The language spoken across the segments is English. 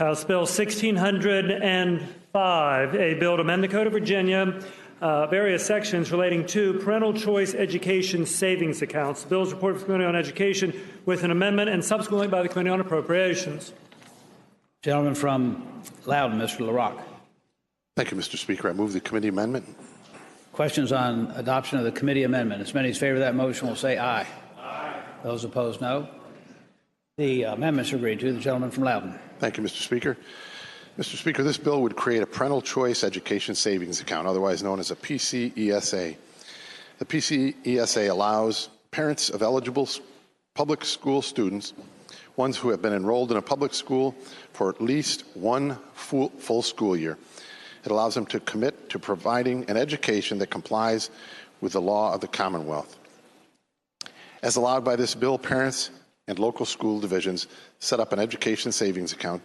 House Bill 1605, a bill to amend the Code of Virginia, various sections relating to parental choice education savings accounts. The bill is reported for the Committee on Education with an amendment and subsequently by the Committee on Appropriations. Gentleman from Loudoun, Mr. LaRock. Thank you, Mr. Speaker. I move the committee amendment. Questions on adoption of the committee amendment? As many as favor that motion will say aye. Aye. Those opposed, no. The amendments are agreed to. The gentleman from Loudoun. Thank you, Mr. Speaker. Mr. Speaker, this bill would create a parental choice education savings account, otherwise known as a PCESA. The PCESA allows parents of eligible public school students, ones who have been enrolled in a public school for at least one full school year. It allows them to commit to providing an education that complies with the law of the Commonwealth. As allowed by this bill, parents and local school divisions set up an education savings account.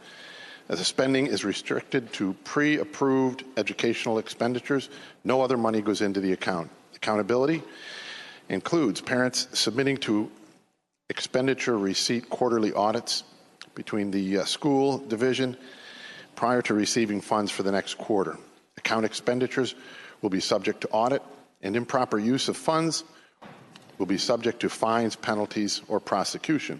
As the spending is restricted to pre-approved educational expenditures, no other money goes into the account. Accountability includes parents submitting to expenditure receipt quarterly audits between the school division prior to receiving funds for the next quarter. Account expenditures will be subject to audit, and improper use of funds will be subject to fines, penalties, or prosecution.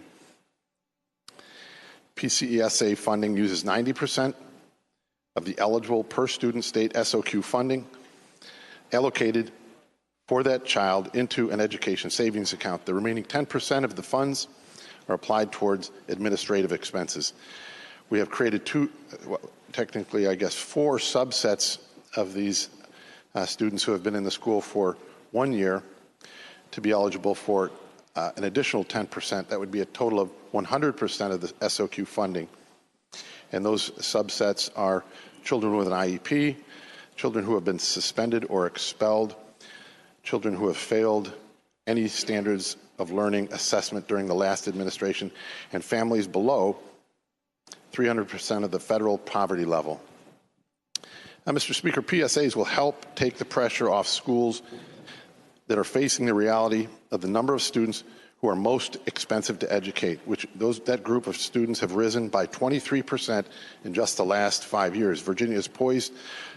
PCESA funding uses 90% of the eligible per student state SOQ funding allocated for that child into an education savings account. The remaining 10% of the funds are applied towards administrative expenses. We have created technically, I guess, four subsets of these students who have been in the school for 1 year to be eligible for an additional 10%. That would be a total of 100% of the SOQ funding. And those subsets are children with an IEP, children who have been suspended or expelled, children who have failed any standards of learning assessment during the last administration, and families below 300% of the federal poverty level. Now, Mr. Speaker, PSAs will help take the pressure off schools that are facing the reality of the number of students who are most expensive to educate, that group of students have risen by 23% in just the last 5 years. Virginia is poised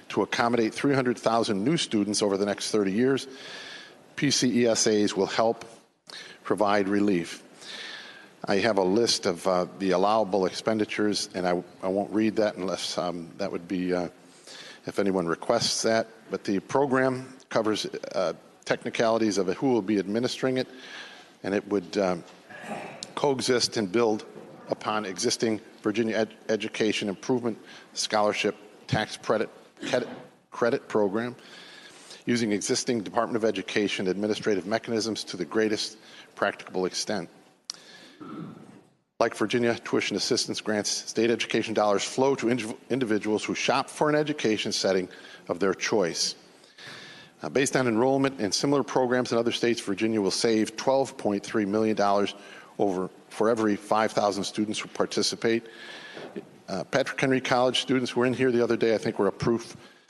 to accommodate 300,000 new students over the next 30 years. PCESAs will help provide relief. I have a list of the allowable expenditures, and I won't read that unless that would be if anyone requests that. But the program covers technicalities of who will be administering it, and it would coexist and build upon existing Virginia Education Improvement Scholarship Tax Credit Program, using existing Department of Education administrative mechanisms to the greatest practicable extent. Like Virginia tuition assistance grants, state education dollars flow to individuals who shop for an education setting of their choice. Based on enrollment in similar programs in other states, Virginia will save $12.3 million for every 5,000 students who participate. Patrick Henry College students who were in here the other day, I think, were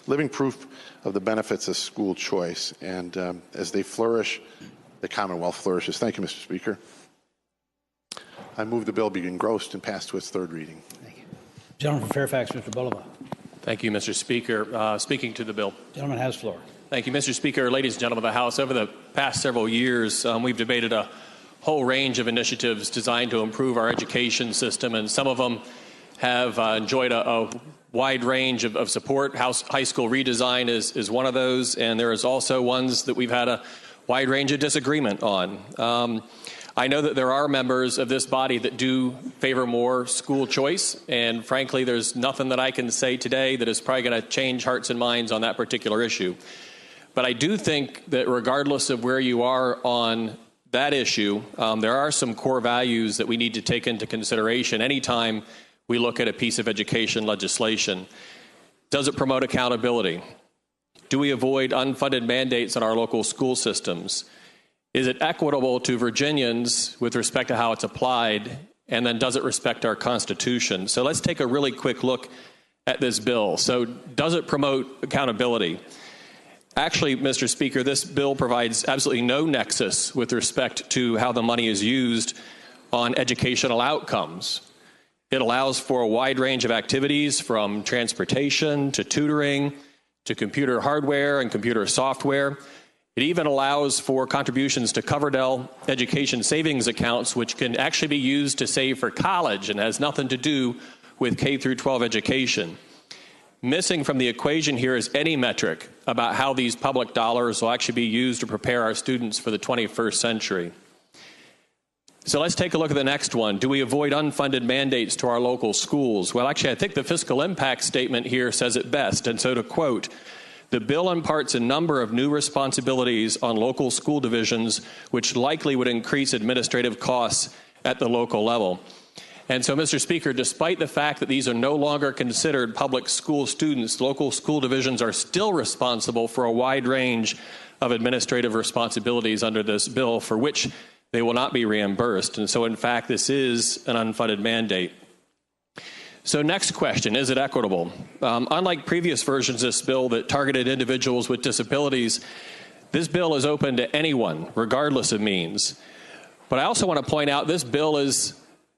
living proof of the benefits of school choice. And as they flourish, the Commonwealth flourishes. Thank you, Mr. Speaker. I move the bill be engrossed and passed to its third reading. Thank you. Gentleman from Fairfax, Mr. Bulova. Thank you, Mr. Speaker. Speaking to the bill. Gentleman has floor. Thank you, Mr. Speaker. Ladies and gentlemen of the House, over the past several years, we've debated a whole range of initiatives designed to improve our education system, and some of them have enjoyed a wide range of support. High school redesign is one of those, and there is also ones that we've had a wide range of disagreement on. I know that there are members of this body that do favor more school choice, and frankly, there's nothing that I can say today that is probably going to change hearts and minds on that particular issue. But I do think that regardless of where you are on that issue, there are some core values that we need to take into consideration anytime we look at a piece of education legislation. Does it promote accountability? Do we avoid unfunded mandates in our local school systems? Is it equitable to Virginians with respect to how it's applied? And then does it respect our Constitution? So let's take a really quick look at this bill. So does it promote accountability? Actually, Mr. Speaker, this bill provides absolutely no nexus with respect to how the money is used on educational outcomes. It allows for a wide range of activities from transportation to tutoring to computer hardware and computer software. It even allows for contributions to Coverdell education savings accounts, which can actually be used to save for college and has nothing to do with K through 12 education. Missing from the equation here is any metric about how these public dollars will actually be used to prepare our students for the 21st century. So let's take a look at the next one. Do we avoid unfunded mandates to our local schools? Well, actually, I think the fiscal impact statement here says it best. And so to quote, the bill imparts a number of new responsibilities on local school divisions, which likely would increase administrative costs at the local level. And so, Mr. Speaker, despite the fact that these are no longer considered public school students, local school divisions are still responsible for a wide range of administrative responsibilities under this bill for which they will not be reimbursed. And so, in fact, this is an unfunded mandate. So next question, is it equitable? Unlike previous versions of this bill that targeted individuals with disabilities, this bill is open to anyone, regardless of means. But I also want to point out this bill is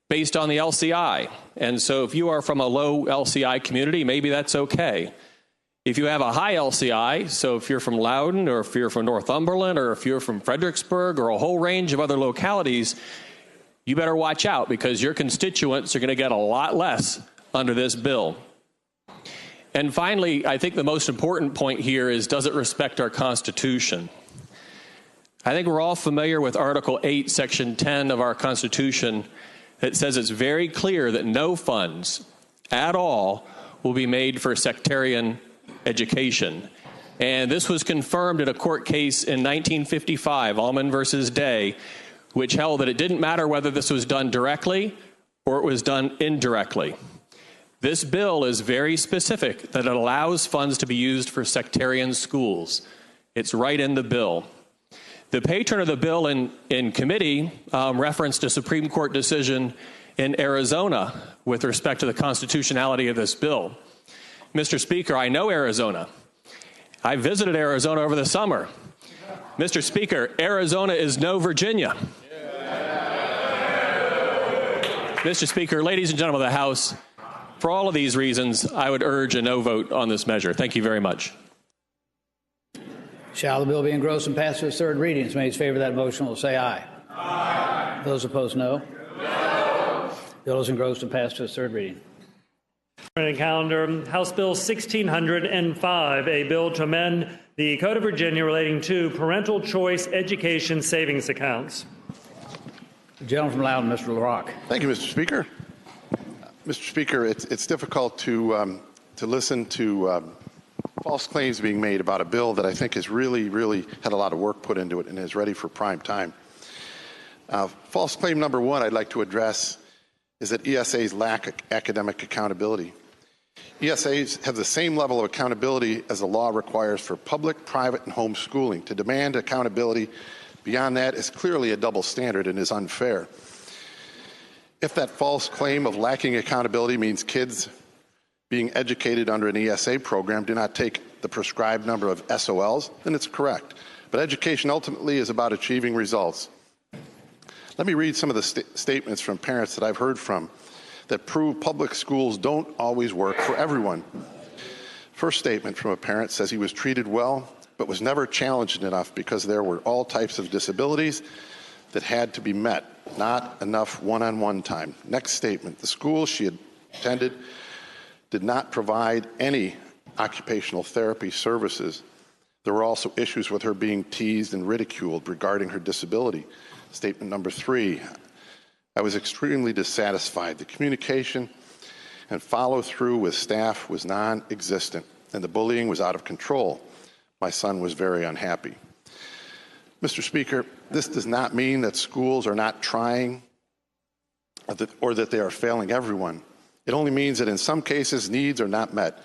based on the LCI. And so if you are from a low LCI community, maybe that's okay. If you have a high LCI, so if you're from Loudoun or if you're from Northumberland or if you're from Fredericksburg or a whole range of other localities, you better watch out because your constituents are going to get a lot less under this bill. And finally, I think the most important point here is, does it respect our Constitution? I think we're all familiar with Article 8, Section 10 of our Constitution that says it's very clear that no funds at all will be made for sectarian education. And this was confirmed in a court case in 1955, Allman versus Day, which held that it didn't matter whether this was done directly or it was done indirectly. This bill is very specific that it allows funds to be used for sectarian schools. It's right in the bill. The patron of the bill in committee referenced a Supreme Court decision in Arizona with respect to the constitutionality of this bill. Mr. Speaker, I know Arizona. I visited Arizona over the summer. Mr. Speaker, Arizona is no Virginia. Mr. Speaker, ladies and gentlemen of the House, for all of these reasons, I would urge a no vote on this measure. Thank you very much. Shall the bill be engrossed and passed to its third reading? As many as favor that motion will say aye. Aye. Those opposed, no. No. Bill is engrossed and passed to its third reading. Calendar, House Bill 1605, a bill to amend the Code of Virginia relating to parental choice education savings accounts. The gentleman from Loudoun, Mr. LaRock. Thank you, Mr. Speaker. Mr. Speaker, it's difficult to listen to false claims being made about a bill that I think has really had a lot of work put into it and is ready for prime time. False claim number one I'd like to address is that ESAs lack academic accountability. ESAs have the same level of accountability as the law requires for public, private, and homeschooling. To demand accountability beyond that is clearly a double standard and is unfair. If that false claim of lacking accountability means kids being educated under an ESA program do not take the prescribed number of SOLs, then it's correct. But education ultimately is about achieving results. Let me read some of the statements from parents that I've heard from that prove public schools don't always work for everyone. First statement from a parent says he was treated well, but was never challenged enough because there were all types of disabilities that had to be met, not enough one-on-one time. Next statement, the school she attended did not provide any occupational therapy services. There were also issues with her being teased and ridiculed regarding her disability. Statement number 3, I was extremely dissatisfied. The communication and follow-through with staff was non-existent, and the bullying was out of control. My son was very unhappy. Mr. Speaker, this does not mean that schools are not trying or that they are failing everyone. It only means that in some cases needs are not met.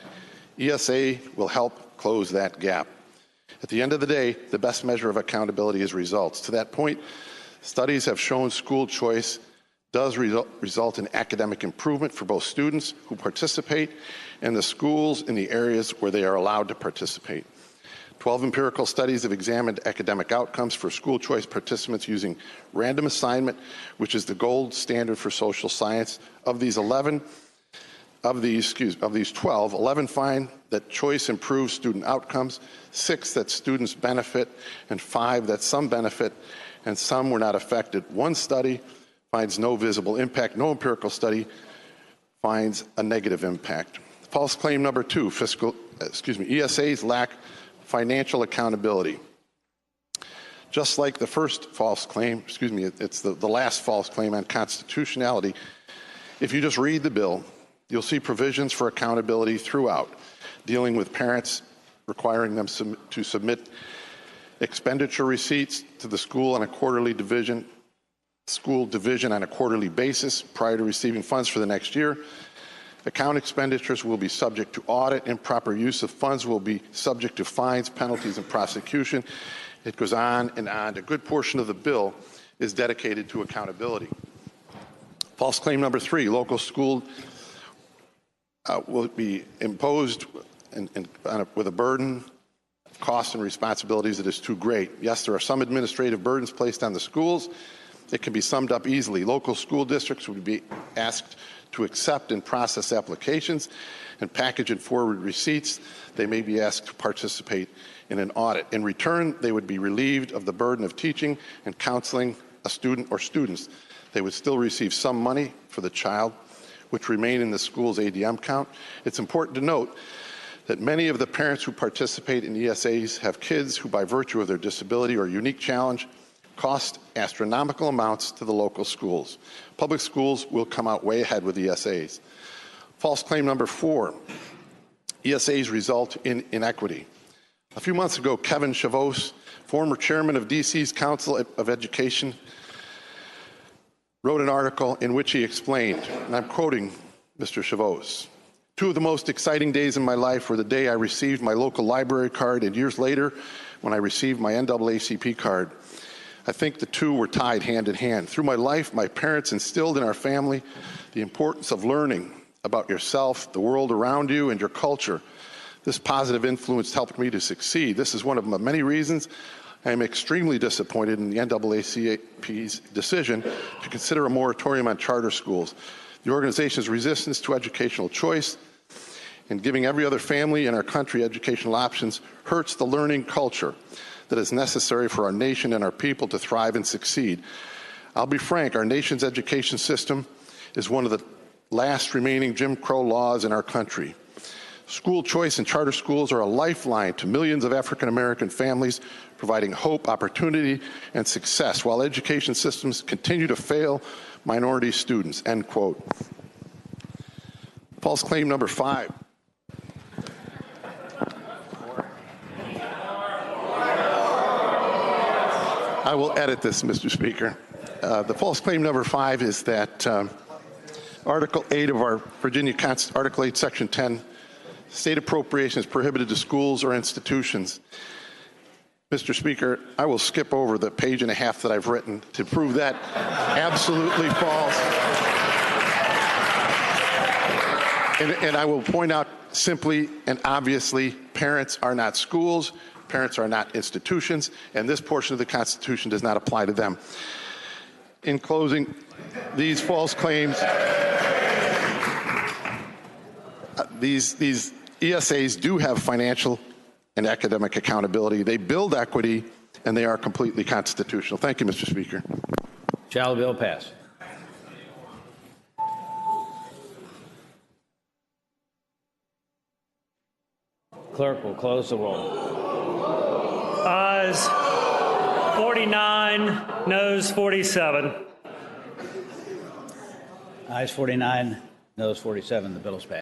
ESA will help close that gap. At the end of the day, the best measure of accountability is results. To that point, studies have shown school choice does result in academic improvement for both students who participate and the schools in the areas where they are allowed to participate. 12 empirical studies have examined academic outcomes for school choice participants using random assignment, which is the gold standard for social science. Of these 12, 11 find that choice improves student outcomes, 6 that students benefit, and 5 that some benefit and some were not affected. One study finds no visible impact. No empirical study finds a negative impact. False claim number 2, ESAs lack financial accountability. Just like the first false claim, it's the last false claim on constitutionality. If you just read the bill, you'll see provisions for accountability throughout, dealing with parents, requiring them to submit expenditure receipts to the school on a quarterly division on a quarterly basis prior to receiving funds for the next year. Account expenditures will be subject to audit. Improper use of funds will be subject to fines, penalties, and prosecution. It goes on and on. A good portion of the bill is dedicated to accountability. False claim number 3, local school will be imposed with a burden, costs, and responsibilities that is too great. Yes, there are some administrative burdens placed on the schools. It can be summed up easily. Local school districts would be asked to accept and process applications and package and forward receipts. They may be asked to participate in an audit. In return, they would be relieved of the burden of teaching and counseling a student or students. They would still receive some money for the child, which remain in the school's ADM count. It's important to note that many of the parents who participate in ESAs have kids who, by virtue of their disability or unique challenge, cost astronomical amounts to the local schools. Public schools will come out way ahead with ESAs. False claim number 4, ESAs result in inequity. A few months ago, Kevin Chavos, former chairman of DC's Council of Education, wrote an article in which he explained, and I'm quoting Mr. Chavos, "Two of the most exciting days in my life were the day I received my local library card and years later when I received my NAACP card. I think the two were tied hand in hand. Through my life, my parents instilled in our family the importance of learning about yourself, the world around you, and your culture. This positive influence helped me to succeed. This is one of the many reasons I am extremely disappointed in the NAACP's decision to consider a moratorium on charter schools. The organization's resistance to educational choice and giving every other family in our country educational options hurts the learning culture that is necessary for our nation and our people to thrive and succeed. I'll be frank, our nation's education system is one of the last remaining Jim Crow laws in our country. School choice and charter schools are a lifeline to millions of African American families, providing hope, opportunity, and success, while education systems continue to fail minority students," end quote. False claim number 5. I will edit this, Mr. Speaker. The false claim number 5 is that Article 8 of our Virginia Constitution, Article 8, Section 10, state appropriations prohibited to schools or institutions. Mr. Speaker, I will skip over the page and a half that I've written to prove that absolutely false. And I will point out simply and obviously, parents are not schools, parents are not institutions, and this portion of the Constitution does not apply to them. In closing, these false claims, these ESAs do have financial and academic accountability. They build equity, and they are completely constitutional. Thank you, Mr. Speaker. Shall the bill pass? Clerk will close the roll. Ayes 49, noes 47. Ayes 49, noes 47. The bill is passed.